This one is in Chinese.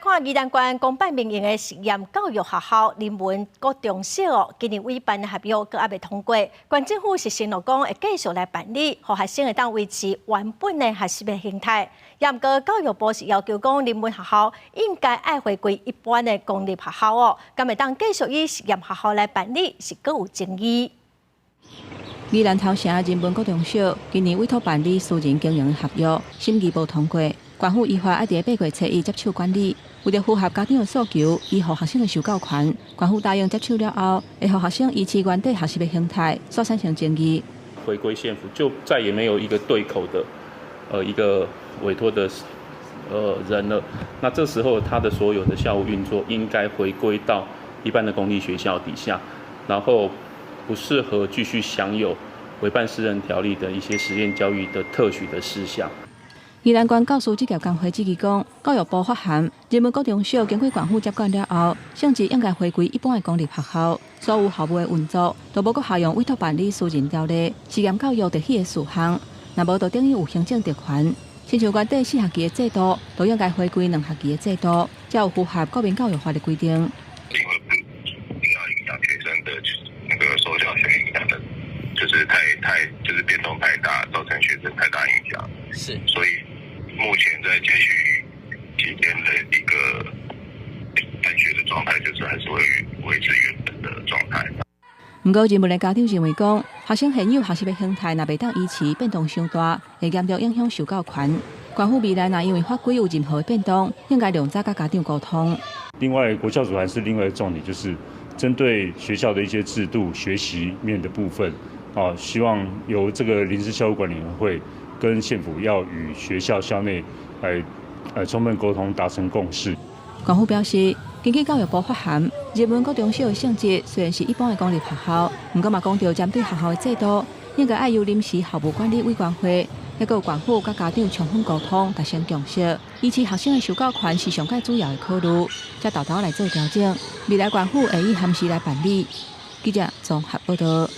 看宜兰县公办民营的实验教育学校林文国中小今年委办的合约阁还未通过，县政府是承诺讲会继续来办理，让学生会当维持原本的学习的形态。也毋过教育部是要求讲林文学校应该爱回归一般的公立学校哦，敢会当继续以实验学校来办理是阁有争议。宜兰头城人文国中小今年委托办理私人经营合约，审议无通过。县府依法爱伫8月初1接手管理，为了符合家长的诉求，以予学生的受教权，县府答应接手了后，会予学生维持原地学习的形态，所产生争议。回归县府，就再也没有一个对口的一个委托的人了。那这时候他的所有的校务运作应该回归到一般的公立学校底下，然后不适合继续享有违反私人条例的一些实验教育的特许的事项。宜兰县教师职业工会指议讲，教育部发函，人文国中小经过县府接管了后，性质应该回归一般的公立学校，所有校务的运作都无搁效用委托办理私人条例，实验教育特许的事项，若无就等于有行政特权。亲像原底4学期的制度，都应该回归2学期的制度，才有符合国民教育法的规定。因为不要影响学生的那个受教权，影响的就是就是变动太大，造成学生太大影响。是，所以目前在接续期间的一个办学的状态，就是还是会维持原本的状态。不过，人文的家长认为讲，学生现有学习的形态若袂当依持变动伤大，会严重影响受教权。县府未来若因为法规有任何的变动，应该量早甲家长沟通。另外，国教组还是另外的重点，就是针对学校的一些制度、学习面的部分，希望由这个临时校务管理委员会跟县府要与学校校内来充分沟通，达成共识。县府表示，根据教育部发函，人文国中小的性质虽然是一般的公立学校，不过嘛讲到针对学校的制度，应该爱由临时校务管理委员会，也有县府甲家长充分沟通，达成共识，以及学生的受教权是上界主要的考虑，才豆豆来做调整。未来县府会以函时来办理。记者综合报道。